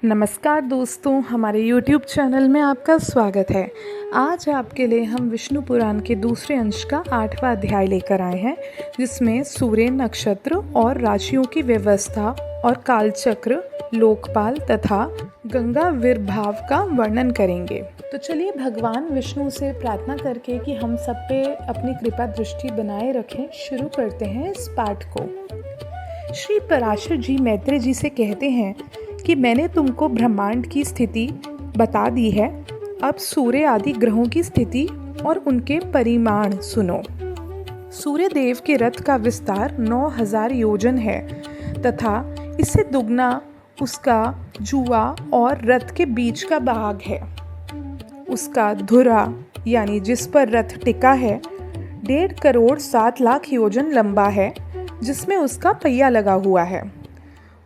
नमस्कार दोस्तों, हमारे YouTube चैनल में आपका स्वागत है। आज आपके लिए हम विष्णु पुराण के दूसरे अंश का 8वां अध्याय लेकर आए हैं, जिसमें सूर्य, नक्षत्र और राशियों की व्यवस्था और कालचक्र, लोकपाल तथा गंगा विर्भाव का वर्णन करेंगे। तो चलिए भगवान विष्णु से प्रार्थना करके कि हम सब पे अपनी कृपा दृष्टि बनाए रखें, शुरू करते हैं इस पाठ को। श्री पराशर जी मैत्रेय जी से कहते हैं कि मैंने तुमको ब्रह्मांड की स्थिति बता दी है, अब सूर्य आदि ग्रहों की स्थिति और उनके परिमाण सुनो। सूर्य देव के रथ का विस्तार 9000 योजन है तथा इससे दुगना उसका जुआ और रथ के बीच का भाग है। उसका धुरा यानी जिस पर रथ टिका है 1.5 करोड़ 7 लाख योजन लंबा है, जिसमें उसका पहिया लगा हुआ है।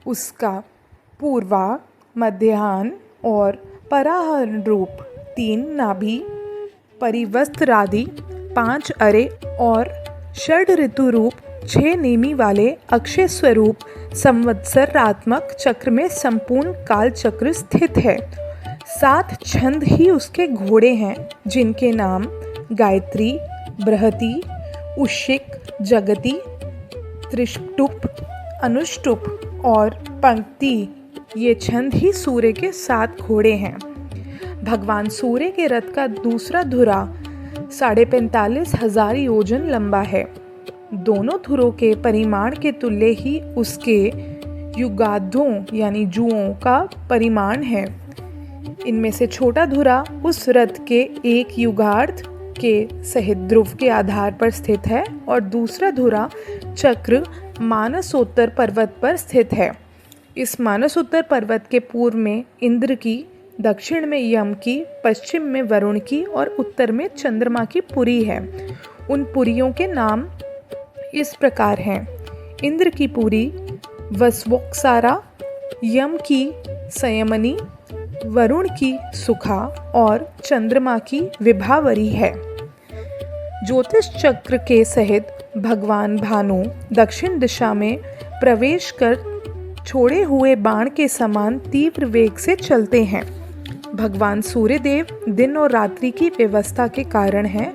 उसका पूर्वा, मध्याह्न और पराहरण रूप 3 नाभि, परिवस्त्रादि 5 अरे और षड ऋतु रूप 6 नेमी वाले अक्षय स्वरूप संवत्सरात्मक चक्र में संपूर्ण काल चक्र स्थित है। 7 छंद ही उसके घोड़े हैं, जिनके नाम गायत्री, बृहति, उशिक, जगति, त्रिष्टुप, अनुष्टुप और पंक्ति, ये छंद ही सूर्य के 7 घोड़े हैं। भगवान सूर्य के रथ का दूसरा धुरा 45,500 योजन लंबा है। दोनों धुरों के परिमाण के तुल्य ही उसके युगाधों यानी जुओं का परिमाण है। इनमें से छोटा धुरा उस रथ के एक युगार्ध के सहित ध्रुव के आधार पर स्थित है और दूसरा धुरा चक्र मानसोत्तर पर्वत पर स्थित है। इस मानसोत्तर पर्वत के पूर्व में इंद्र की, दक्षिण में यम की, पश्चिम में वरुण की और उत्तर में चंद्रमा की पुरी है। उन पुरियों के नाम इस प्रकार हैं: इंद्र की पुरी वस्वोक्सारा, यम की संयमनी, वरुण की सुखा और चंद्रमा की विभावरी है। ज्योतिष चक्र के सहित भगवान भानु दक्षिण दिशा में प्रवेश कर छोड़े हुए बाण के समान तीव्र वेग से चलते हैं। भगवान सूर्यदेव दिन और रात्रि की व्यवस्था के कारण हैं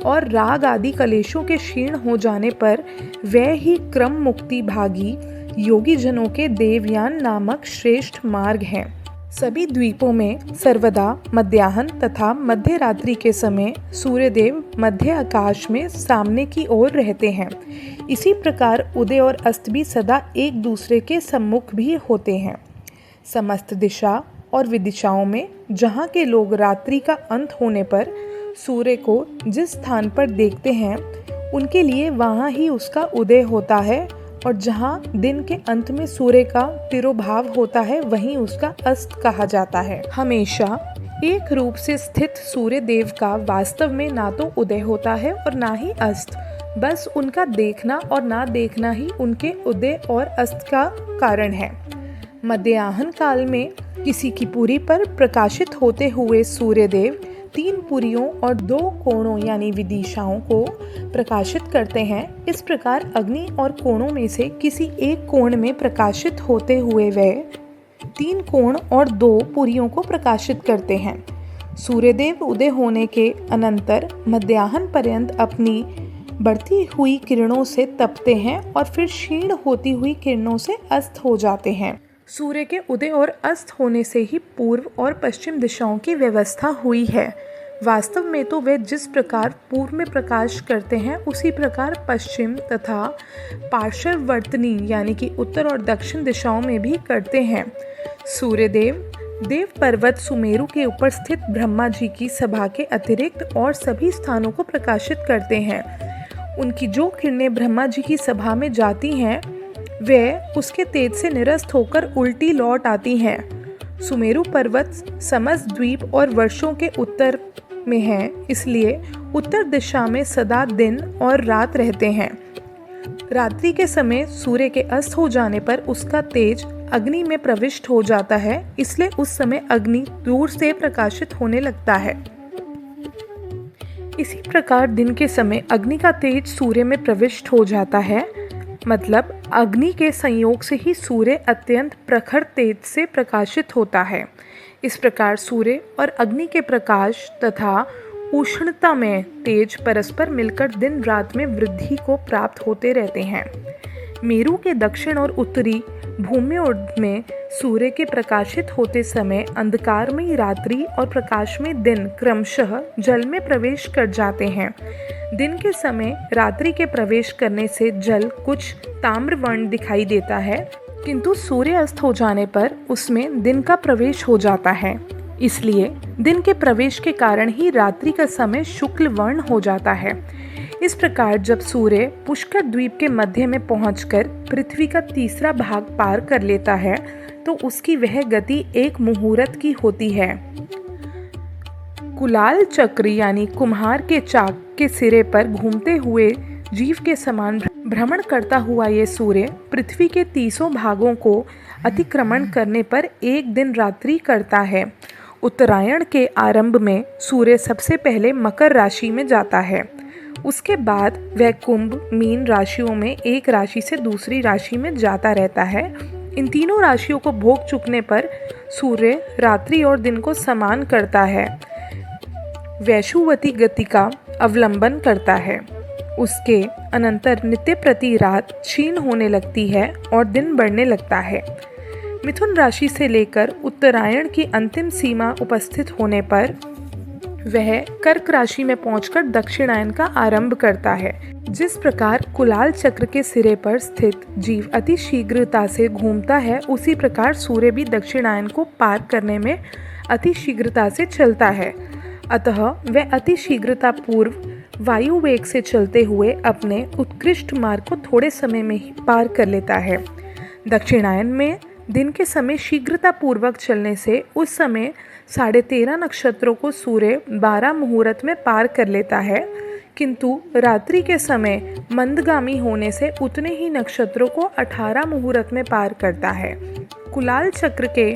और राग आदि कलेशों के क्षीण हो जाने पर वह ही क्रम मुक्ति भागी योगी जनों के देवयान नामक श्रेष्ठ मार्ग हैं। सभी द्वीपों में सर्वदा मध्याह्न तथा मध्य रात्रि के समय सूर्यदेव मध्य आकाश में सामने की ओर रहते हैं। इसी प्रकार उदय और अस्त भी सदा एक दूसरे के सम्मुख भी होते हैं। समस्त दिशा और विदिशाओं में जहाँ के लोग रात्रि का अंत होने पर सूर्य को जिस स्थान पर देखते हैं, उनके लिए वहाँ ही उसका उदय होता है और जहाँ दिन के अंत में सूर्य का तिरोभाव होता है, वहीं उसका अस्त कहा जाता है। हमेशा एक रूप से स्थित सूर्य देव का वास्तव में ना तो उदय होता है और ना ही अस्त, बस उनका देखना और ना देखना ही उनके उदय और अस्त का कारण है। मध्याह्न काल में किसी की पुरी पर प्रकाशित होते हुए सूर्यदेव 3 पुरियों और 2 कोणों यानी विदिशाओं को प्रकाशित करते हैं। इस प्रकार अग्नि और कोणों में से किसी एक कोण में प्रकाशित होते हुए वह 3 कोण और 2 पुरियों को प्रकाशित करते हैं। सूर्यदेव उदय होने के अनंतर मध्याह्न पर्यंत अपनी बढ़ती हुई किरणों से तपते हैं और फिर क्षीण होती हुई किरणों से अस्त हो जाते हैं। सूर्य के उदय और अस्त होने से ही पूर्व और पश्चिम दिशाओं की व्यवस्था हुई है। वास्तव में तो वे जिस प्रकार पूर्व में प्रकाश करते हैं, उसी प्रकार पश्चिम तथा पार्श्ववर्तनी यानी कि उत्तर और दक्षिण दिशाओं में भी करते हैं। सूर्यदेव देव पर्वत सुमेरु के ऊपर स्थित ब्रह्मा जी की सभा के अतिरिक्त और सभी स्थानों को प्रकाशित करते हैं। उनकी जो किरणें ब्रह्मा जी की सभा में जाती हैं, वे उसके तेज से निरस्त होकर उल्टी लौट आती हैं। सुमेरु पर्वत समस्त द्वीप और वर्षों के उत्तर में है, इसलिए उत्तर दिशा में सदा दिन और रात रहते हैं। रात्रि के समय सूर्य के अस्त हो जाने पर उसका तेज अग्नि में प्रविष्ट हो जाता है, इसलिए उस समय अग्नि दूर से प्रकाशित होने लगता है। इसी प्रकार दिन के समय अग्नि का तेज सूर्य में प्रविष्ट हो जाता है। मतलब अग्नि के संयोग से ही सूर्य अत्यंत प्रखर तेज से प्रकाशित होता है। इस प्रकार सूर्य और अग्नि के प्रकाश तथा उष्णता में तेज परस्पर मिलकर दिन रात में वृद्धि को प्राप्त होते रहते हैं। मेरु के दक्षिण और उत्तरी भूमध्य में सूर्य के प्रकाशित होते समय अंधकारमयी रात्रि और प्रकाशमय दिन क्रमशः जल में प्रवेश कर जाते हैं। दिन के समय रात्रि के प्रवेश करने से जल कुछ ताम्रवर्ण दिखाई देता है, किंतु सूर्य अस्त हो जाने पर उसमें दिन का प्रवेश हो जाता है। इसलिए दिन के प्रवेश के कारण ही रात्रि का समय शुक्ल वर्ण हो जाता है। इस प्रकार जब सूर्य पुष्कर द्वीप के मध्य में पहुंचकर पृथ्वी का तीसरा भाग पार कर लेता है तो उसकी वह गति एक मुहूर्त की होती है। कुलाल चक्र यानी कुम्हार के चाक के सिरे पर घूमते हुए जीव के समान भ्रमण करता हुआ ये सूर्य पृथ्वी के 30 भागों को अतिक्रमण करने पर एक दिन रात्रि करता है। उत्तरायण के आरंभ में सूर्य सबसे पहले मकर राशि में जाता है। उसके बाद वह कुंभ मीन राशियों में एक राशि से दूसरी राशि में जाता रहता है। इन तीनों राशियों को भोग चुकने पर सूर्य रात्रि और दिन को समान करता है, वैशुवती गति का अवलंबन करता है। उसके अनंतर नित्य प्रति रात क्षीण होने लगती है और दिन बढ़ने लगता है। मिथुन राशि से लेकर उत्तरायण की अंतिम सीमा उपस्थित होने पर वह कर्क राशि में पहुंचकर दक्षिणायन का आरंभ करता है। जिस प्रकार कुलाल चक्र के सिरे पर स्थित जीव अति शीघ्रता से घूमता है, उसी प्रकार सूर्य भी दक्षिणायन को पार करने में अति शीघ्रता से चलता है। अतः वह अति शीघ्रता पूर्व वायु वेग से चलते हुए अपने उत्कृष्ट मार्ग को थोड़े समय में ही पार कर लेता है। दक्षिणायन में दिन के समय शीघ्रता पूर्वक चलने से उस समय 13.5 नक्षत्रों को सूर्य 12 मुहूर्त में पार कर लेता है, किंतु रात्रि के समय मंदगामी होने से उतने ही नक्षत्रों को 18 मुहूर्त में पार करता है। कुलाल चक्र के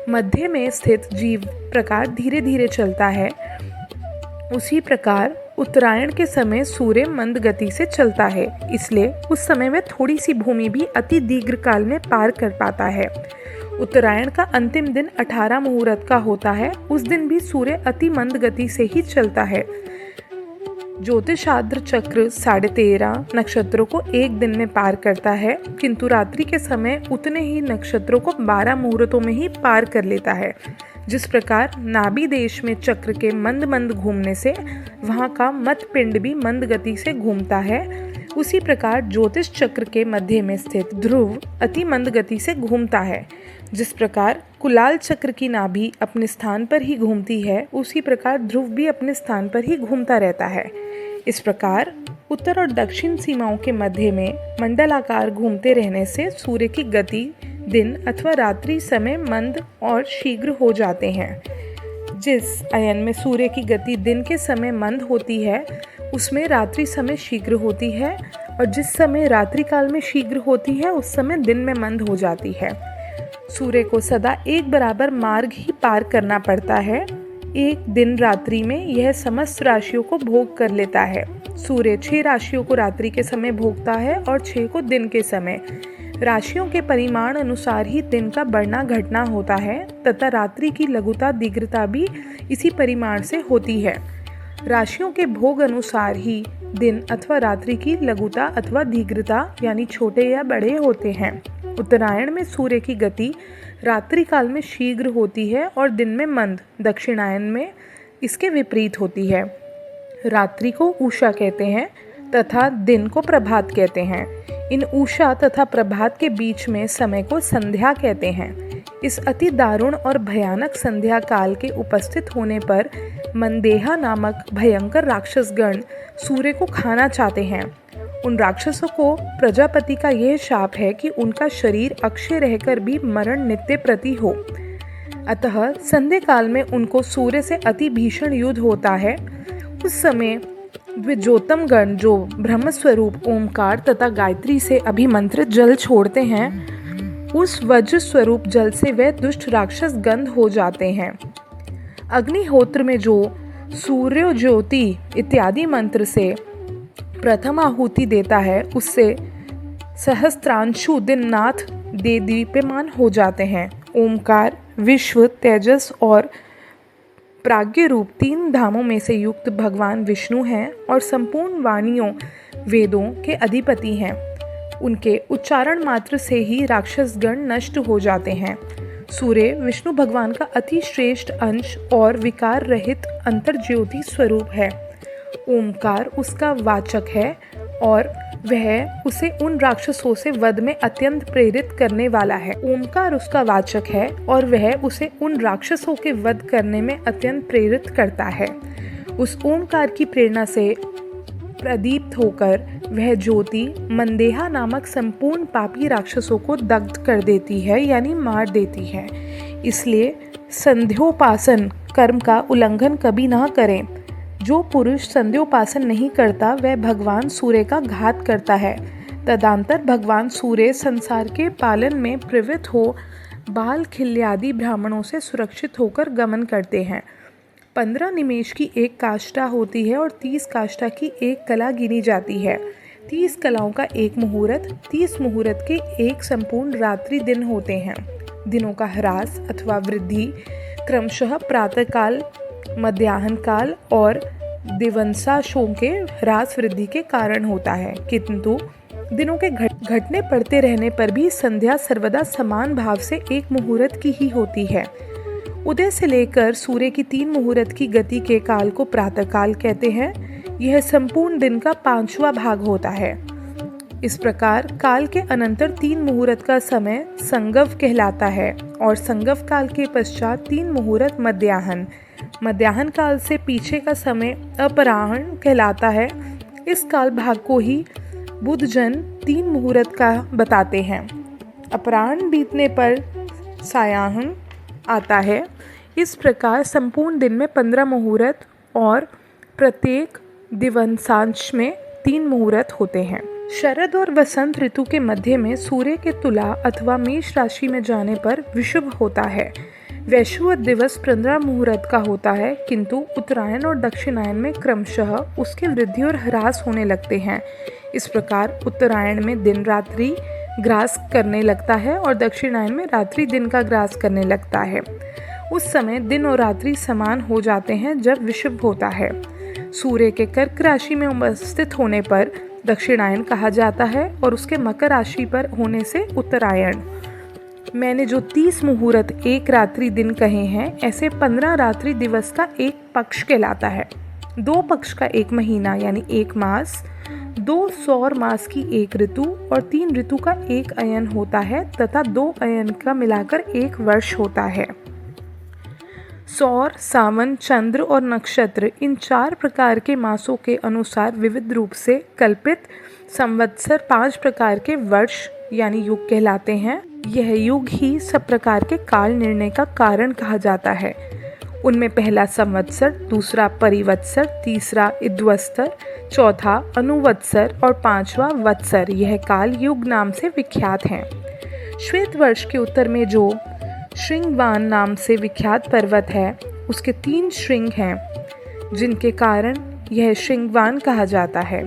मध्य में स्थित जीव प्रकार धीरे धीरे चलता है, उसी प्रकार उत्तरायण के समय सूर्य मंद गति से चलता है, इसलिए उस समय में थोड़ी सी भूमि भी अति दीर्घ काल में पार कर पाता है। उत्तरायण का अंतिम दिन 18 मुहूर्त का होता है। उस दिन भी सूर्य अति मंद गति से ही चलता है। ज्योतिषाद्र चक्र 13.5 नक्षत्रों को एक दिन में पार करता है, किंतु रात्रि के समय उतने ही नक्षत्रों को 12 मुहूर्तों में ही पार कर लेता है। जिस प्रकार नाभि देश में चक्र के मंद मंद घूमने से वहाँ का मत पिंड भी मंद गति से घूमता है, उसी प्रकार ज्योतिष चक्र के मध्य में स्थित ध्रुव अति मंद गति से घूमता है। जिस प्रकार कुलाल चक्र की नाभि अपने स्थान पर ही घूमती है, उसी प्रकार ध्रुव भी अपने स्थान पर ही घूमता रहता है। इस प्रकार उत्तर और दक्षिण सीमाओं के मध्य में मंडलाकार घूमते रहने से सूर्य की गति दिन अथवा रात्रि समय मंद और शीघ्र हो जाते हैं। जिस अयन में सूर्य की गति दिन के समय मंद होती है, उसमें रात्रि समय शीघ्र होती है, और जिस समय रात्रि काल में शीघ्र होती है, उस समय दिन में मंद हो जाती है। सूर्य को सदा एक बराबर मार्ग ही पार करना पड़ता है। एक दिन रात्रि में यह समस्त राशियों को भोग कर लेता है। सूर्य 6 राशियों को रात्रि के समय भोगता है और 6 को दिन के समय। राशियों के परिमाण अनुसार ही दिन का बढ़ना घटना होता है तथा रात्रि की लघुता दीर्घता भी इसी परिमाण से होती है। राशियों के भोग अनुसार ही दिन अथवा रात्रि की लघुता अथवा दीर्घता यानी छोटे या बड़े होते हैं। उत्तरायण में सूर्य की गति रात्रि काल में शीघ्र होती है और दिन में मंद। दक्षिणायन में इसके विपरीत होती है। रात्रि को उषा कहते हैं तथा दिन को प्रभात कहते हैं। इन उषा तथा प्रभात के बीच में समय को संध्या कहते हैं। इस अति दारुण और भयानक संध्या काल के उपस्थित होने पर मंदेहा नामक भयंकर राक्षसगण सूर्य को खाना चाहते हैं। उन राक्षसों को प्रजापति का यह शाप है कि उनका शरीर अक्षय रहकर भी मरण नित्य प्रति हो। अतः संध्या काल में उनको सूर्य से अति भीषण युद्ध होता है। उस समय द्विजोतम गण जो ब्रह्म स्वरूप ओमकार तथा गायत्री से अभिमंत्रित जल छोड़ते हैं, उस वज्र स्वरूप जल से वे दुष्ट राक्षस गंध हो जाते हैं। अग्निहोत्र में जो सूर्य ज्योति इत्यादि मंत्र से प्रथम आहुति देता है, उससे सहस्त्रांशु दिन नाथ दे दीप्यमान हो जाते हैं। ओमकार विश्व, तेजस और प्राज्ञ रूप 3 धामों में से युक्त भगवान विष्णु हैं और संपूर्ण वाणियों वेदों के अधिपति हैं। उनके उच्चारण मात्र से ही राक्षस गण नष्ट हो जाते हैं। सूर्य विष्णु भगवान का अति श्रेष्ठ अंश और विकार रहित अंतर्ज्योति स्वरूप है। ओमकार उसका वाचक है और वह उसे उन राक्षसों से वध में अत्यंत प्रेरित करने वाला है। ओमकार उसका वाचक है और वह उसे उन राक्षसों के वध करने में अत्यंत प्रेरित करता है। उस ओमकार की प्रेरणा से प्रदीप्त होकर वह ज्योति मंदेहा नामक संपूर्ण पापी राक्षसों को दग्ध कर देती है, यानी मार देती है। इसलिए संध्योपासन कर्म का उल्लंघन कभी ना करें। जो पुरुष संध्योपासन नहीं करता वह भगवान सूर्य का घात करता है। तदंतर भगवान सूर्य संसार के पालन में प्रवृत्त हो बाल खिल्यादि ब्राह्मणों से सुरक्षित होकर गमन करते हैं। 15 निमेष की एक काष्ठा होती है और 30 काष्ठा की एक कला गिनी जाती है। 30 कलाओं का एक मुहूर्त, 30 मुहूर्त के एक संपूर्ण रात्रि दिन होते हैं। दिनों का ह्रास अथवा वृद्धि क्रमशः प्रातःकाल, मध्याह्न काल और दिवंसाशों के ह्रास वृद्धि के कारण होता है, किंतु दिनों के घटने पड़ते रहने पर भी संध्या सर्वदा समान भाव से एक मुहूर्त की ही होती है। उदय से लेकर सूर्य की 3 मुहूर्त की गति के काल को प्रातःकाल कहते हैं। यह संपूर्ण दिन का 5वां भाग होता है। इस प्रकार काल के अनंतर 3 मुहूर्त का समय संगव कहलाता है और संगव काल के पश्चात 3 मुहूर्त मध्याह्न काल से पीछे का समय अपराह्न कहलाता है। इस काल भाग को ही बुद्धजन 3 मुहूर्त का बताते हैं। अपराह्न बीतने पर सायाह्न आता है। इस प्रकार संपूर्ण दिन में 15 मुहूर्त और प्रत्येक दिवसांश में 3 मुहूर्त होते हैं। शरद और वसंत ऋतु के मध्य में सूर्य के तुला अथवा मेष राशि में जाने पर विषुव होता है। वैश्ववत दिवस 15 मुहूर्त का होता है, किंतु उत्तरायण और दक्षिणायन में क्रमशः उसके वृद्धि और ह्रास होने लगते हैं। इस प्रकार उत्तरायण में दिन रात्रि ग्रास करने लगता है और दक्षिणायन में रात्रि दिन का ग्रास करने लगता है। उस समय दिन और रात्रि समान हो जाते हैं जब विषुव होता है। सूर्य के कर्क राशि में उपस्थित होने पर दक्षिणायन कहा जाता है और उसके मकर राशि पर होने से उत्तरायण। मैंने जो 30 मुहूर्त एक रात्रि दिन कहे हैं, ऐसे 15 रात्रि दिवस का एक पक्ष कहलाता है। 2 पक्ष का एक महीना यानी 1 मास, 2 सौर मास की एक ऋतु और 3 ऋतु का एक अयन होता है तथा 2 अयन का मिलाकर 1 वर्ष होता है। सौर, सावन, चंद्र और नक्षत्र इन 4 प्रकार के मासों के अनुसार विविध रूप से कल्पित संवत्सर 5 प्रकार के वर्ष यानी युग कहलाते हैं। यह युग ही सब प्रकार के काल निर्णय का कारण कहा जाता है। उनमें पहला संवत्सर, दूसरा परिवत्सर, तीसरा इद्वत्सर, चौथा अनुवत्सर और 5वां वत्सर यह काल युग नाम से विख्यात हैं। श्वेत वर्ष के उत्तर में जो श्रृंगवान नाम से विख्यात पर्वत है, उसके 3 श्रृंग हैं, जिनके कारण यह श्रृंगवान कहा जाता है।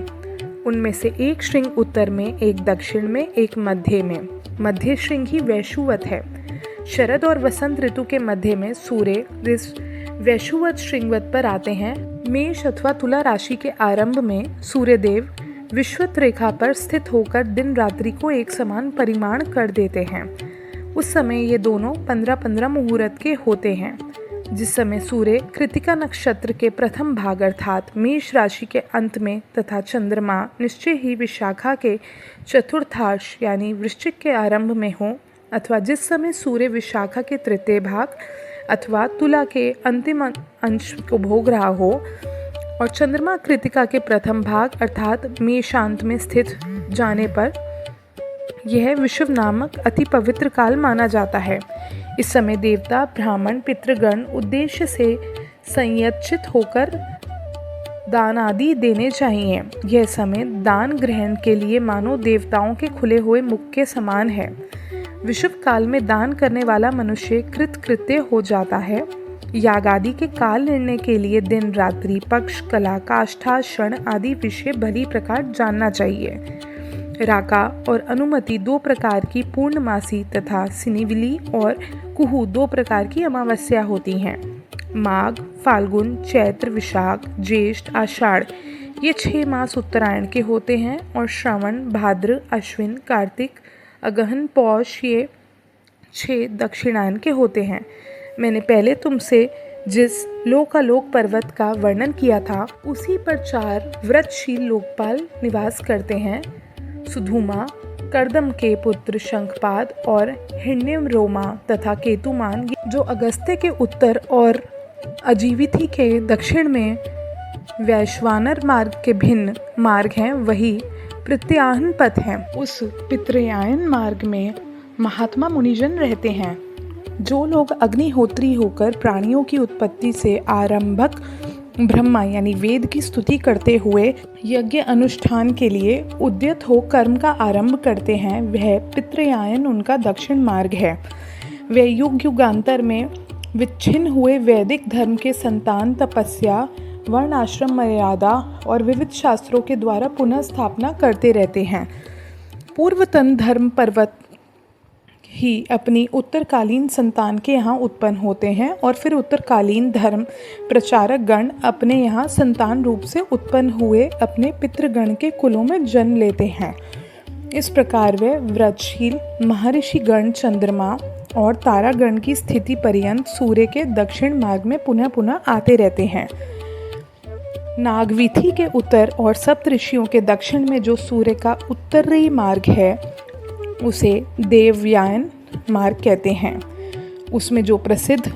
उनमें से एक श्रृंग उत्तर में, एक दक्षिण में, एक मध्य में। मध्य श्रृंग ही वैश्ववत है। शरद और वसंत ऋतु के मध्य में सूर्य इस वैश्ववत श्रृंगवत पर आते हैं। मेष अथवा तुला राशि के आरंभ में सूर्यदेव विषुवत रेखा पर स्थित होकर दिन रात्रि को एक समान परिमाण कर देते हैं। उस समय ये दोनों 15-15 मुहूर्त के होते हैं। जिस समय सूर्य कृतिका नक्षत्र के प्रथम भाग अर्थात मेष राशि के अंत में तथा चंद्रमा निश्चय ही विशाखा के चतुर्थांश यानी वृश्चिक के आरंभ में हो, अथवा जिस समय सूर्य विशाखा के तृतीय भाग अथवा तुला के अंतिम अंश को भोग रहा हो और चंद्रमा कृतिका के प्रथम भाग अर्थात मेषांत में स्थित जाने पर यह विषुव नामक अति पवित्र काल माना जाता है। इस समय देवता, ब्राह्मण, पितृगण उद्देश्य से संयचित होकर दान आदि देने चाहिए। यह समय दान ग्रहण के लिए मानो देवताओं के खुले हुए मुख के समान है। विषुव काल में दान करने वाला मनुष्य कृतकृत्य हो जाता है। याग आदि के काल निर्णय के लिए दिन रात्रि, पक्ष, कला, काष्ठा, क्षण आदि विषय भली प्रकार जानना चाहिए। राका और अनुमति 2 प्रकार की पूर्णमासी तथा सिनिविली और कुहू 2 प्रकार की अमावस्या होती हैं। माघ, फाल्गुन, चैत्र, विशाख, ज्येष्ठ, आषाढ़ ये 6 मास उत्तरायण के होते हैं और श्रवण, भाद्र, अश्विन, कार्तिक, अगहन, पौष ये 6 दक्षिणायन के होते हैं। मैंने पहले तुमसे जिस लोकालोक पर्वत का वर्णन किया था उसी पर 4 व्रतशील लोकपाल निवास करते हैं। सुधुमा, कर्दम के पुत्र शंखपाद और हिरण्यम रोमा तथा केतुमान जो अगस्त्य के उत्तर और अजीविथि के दक्षिण में वैश्वानर मार्ग के भिन्न मार्ग हैं, वही प्रत्याहन पथ हैं। उस पितृयायन मार्ग में महात्मा मुनिजन रहते हैं। जो लोग अग्निहोत्री होकर प्राणियों की उत्पत्ति से आरंभक ब्रह्मा यानी वेद की स्तुति करते हुए यज्ञ अनुष्ठान के लिए उद्यत हो कर्म का आरंभ करते हैं, वह पितृयायन उनका दक्षिण मार्ग है। वे युग युगांतर में विच्छिन्न हुए वैदिक धर्म के संतान तपस्या, वर्ण आश्रम मर्यादा और विविध शास्त्रों के द्वारा पुनः स्थापना करते रहते हैं। पूर्वतन धर्म पर्वत ही अपनी उत्तरकालीन संतान के यहाँ उत्पन्न होते हैं और फिर उत्तरकालीन धर्म प्रचारक गण अपने यहाँ संतान रूप से उत्पन्न हुए अपने पितृगण के कुलों में जन्म लेते हैं। इस प्रकार वे व्रतशील महर्षि गण चंद्रमा और तारागण की स्थिति पर्यंत सूर्य के दक्षिण मार्ग में पुनः पुनः आते रहते हैं। नागवीथी के उत्तर और सप्तऋषियों के दक्षिण में जो सूर्य का उत्तरी मार्ग है उसे देवयान मार्ग कहते हैं। उसमें जो प्रसिद्ध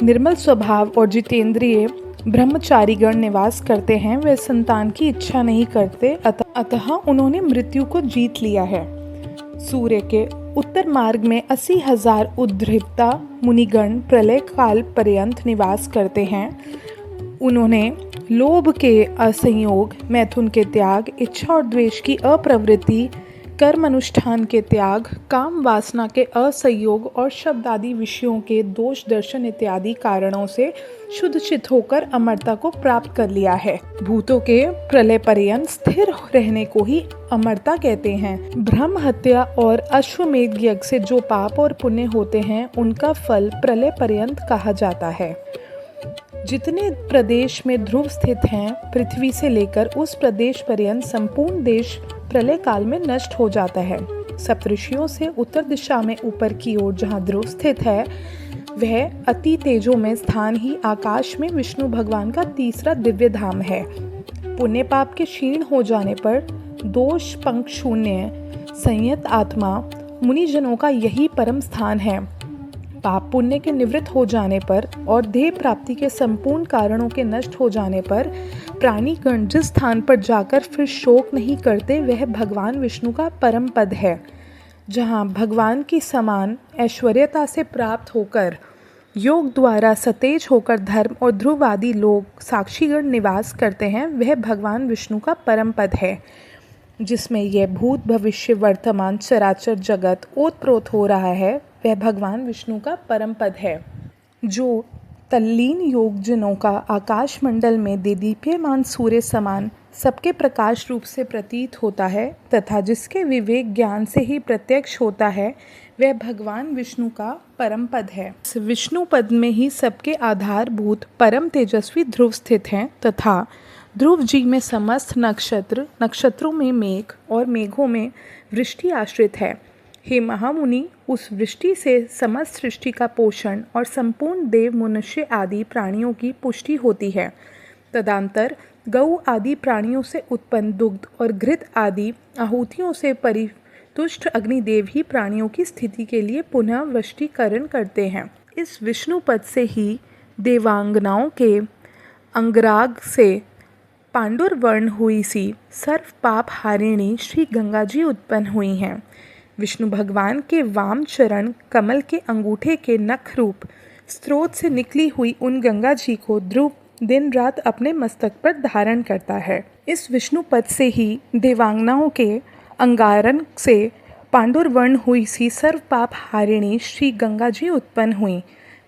निर्मल स्वभाव और जितेंद्रिय ब्रह्मचारीगण निवास करते हैं वे संतान की इच्छा नहीं करते, अतः उन्होंने मृत्यु को जीत लिया है। सूर्य के उत्तर मार्ग में 80,000 उद्धृता मुनिगण प्रलय काल पर्यंत निवास करते हैं। उन्होंने लोभ के असंयोग, मैथुन के त्याग, इच्छा और द्वेष की अप्रवृत्ति, कर्म अनुष्ठान के त्याग, काम वासना के असंयोग और शब्द आदि विषयों के दोष दर्शन इत्यादि कारणों से शुद्ध चित होकर अमरता को प्राप्त कर लिया है। भूतों के प्रलय पर्यंत स्थिर रहने को ही अमरता कहते हैं। ब्रह्म हत्या और अश्वमेध यज्ञ से जो पाप और पुण्य होते हैं उनका फल प्रलय पर्यंत कहा जाता है। जितने प्रदेश में ध्रुव स्थित हैं, पृथ्वी से लेकर उस प्रदेश पर्यंत संपूर्ण देश प्रलय काल में नष्ट हो जाता है। सप्तऋषियों से उत्तर दिशा में ऊपर की ओर जहाँ ध्रुव स्थित है वह अति तेजो में स्थान ही आकाश में विष्णु भगवान का तीसरा दिव्य धाम है। पुण्य पाप के क्षीण हो जाने पर दोष पंक शून्य संयत आत्मा मुनिजनों का यही परम स्थान है। पाप पुण्य के निवृत्त हो जाने पर और देह प्राप्ति के संपूर्ण कारणों के नष्ट हो जाने पर प्राणीगण जिस स्थान पर जाकर फिर शोक नहीं करते वह भगवान विष्णु का परम पद है। जहाँ भगवान की समान ऐश्वर्यता से प्राप्त होकर योग द्वारा सतेज होकर धर्म और ध्रुव आदि लोग साक्षीगण निवास करते हैं वह भगवान विष्णु का परम पद है। जिसमें यह भूत भविष्य वर्तमान चराचर जगत ओतप्रोत हो रहा है वह भगवान विष्णु का परम पद है। जो तल्लीन योगजनों का आकाश मंडल में देदीप्यमान सूर्य समान सबके प्रकाश रूप से प्रतीत होता है तथा जिसके विवेक ज्ञान से ही प्रत्यक्ष होता है वह भगवान विष्णु का परम पद है। इस विष्णु पद में ही सबके आधारभूत परम तेजस्वी ध्रुव स्थित हैं तथा ध्रुव जी में समस्त नक्षत्र, नक्षत्रों में मेघ और मेघों में वृष्टि आश्रित है। हे महामुनि, उस वृष्टि से समस्त सृष्टि का पोषण और संपूर्ण देव मनुष्य आदि प्राणियों की पुष्टि होती है। तदंतर गौ आदि प्राणियों से उत्पन्न दुग्ध और घृत आदि आहुतियों से परितुष्ट अग्निदेव ही प्राणियों की स्थिति के लिए पुनः वशीकरण करते हैं। इस विष्णु पद से ही देवांगनाओं के अंगराग से पांडुरवर्ण हुई सी सर्व पाप हारिणी श्री गंगा जी उत्पन्न हुई हैं। विष्णु भगवान के वाम चरण कमल के अंगूठे के नख रूप स्रोत से निकली हुई उन गंगा जी को ध्रुव दिन रात अपने मस्तक पर धारण करता है। इस विष्णु पद से ही देवांगनाओं के अंगारन से पांडुरवर्ण हुई सी सर्व पाप हारिणी श्री गंगा जी उत्पन्न हुई।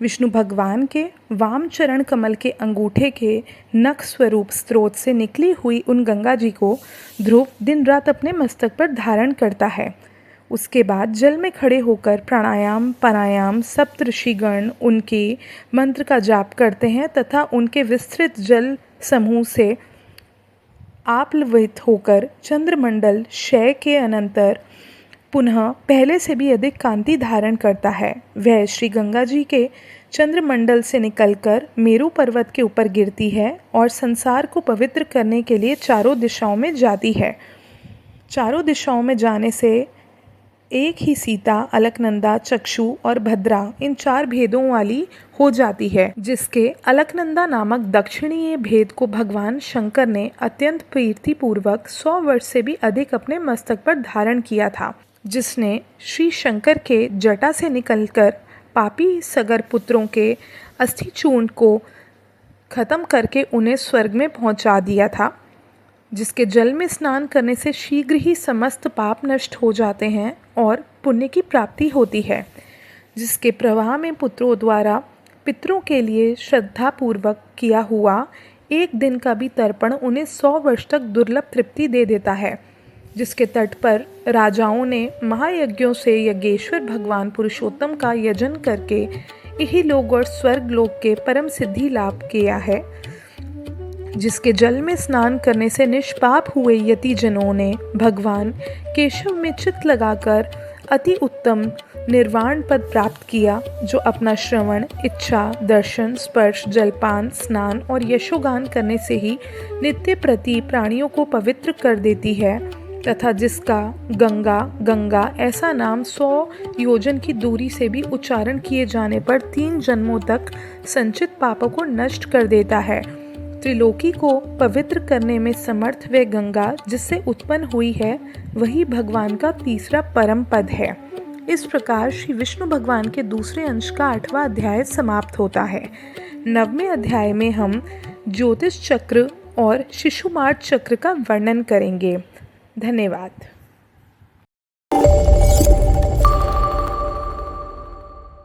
विष्णु भगवान के वाम चरण कमल के अंगूठे के नख स्वरूप स्रोत से निकली हुई उन गंगा जी को ध्रुव दिन रात अपने मस्तक पर धारण करता है। उसके बाद जल में खड़े होकर प्राणायाम प्राणायाम सप्तऋषिगण उनके मंत्र का जाप करते हैं तथा उनके विस्तृत जल समूह से आप्लवित होकर चंद्रमंडल क्षय के अनंतर पुनः पहले से भी अधिक कांति धारण करता है। वह श्री गंगा जी के चंद्रमंडल से निकलकर मेरू पर्वत के ऊपर गिरती है और संसार को पवित्र करने के लिए चारों दिशाओं में जाती है। चारों दिशाओं में जाने से एक ही सीता, अलकनंदा, चक्षु और भद्रा इन 4 भेदों वाली हो जाती है, जिसके अलकनंदा नामक दक्षिणीय भेद को भगवान शंकर ने अत्यंत प्रीतिपूर्वक 100 वर्ष से भी अधिक अपने मस्तक पर धारण किया था, जिसने श्री शंकर के जटा से निकलकर पापी सगर पुत्रों के अस्थि चूर्ण को खत्म करके उन्हें स्वर्ग में पहुंचा दिया था, जिसके जल में स्नान करने से शीघ्र ही समस्त पाप नष्ट हो जाते हैं और पुण्य की प्राप्ति होती है, जिसके प्रवाह में पुत्रों द्वारा पितरों के लिए श्रद्धापूर्वक किया हुआ एक दिन का भी तर्पण उन्हें 100 वर्ष तक दुर्लभ तृप्ति दे देता है, जिसके तट पर राजाओं ने महायज्ञों से यज्ञेश्वर भगवान पुरुषोत्तम का यजन करके यही लोक और स्वर्ग लोक के परम सिद्धि लाभ किया है, जिसके जल में स्नान करने से निष्पाप हुए यतिजनों ने भगवान केशव में चित्त लगाकर अति उत्तम निर्वाण पद प्राप्त किया, जो अपना श्रवण, इच्छा, दर्शन, स्पर्श, जलपान, स्नान और यशोगान करने से ही नित्य प्रति प्राणियों को पवित्र कर देती है, तथा जिसका गंगा गंगा ऐसा नाम 100 योजन की दूरी से भी उच्चारण किए जाने पर 3 जन्मों तक संचित पापों को नष्ट कर देता है। त्रिलोकी को पवित्र करने में समर्थ वे गंगा जिससे उत्पन्न हुई है, वही भगवान का तीसरा परम पद है। इस प्रकार श्री विष्णु भगवान के दूसरे अंश का 8वां अध्याय समाप्त होता है। 9वें अध्याय में हम ज्योतिष चक्र और शिशुमार्ग चक्र का वर्णन करेंगे। धन्यवाद।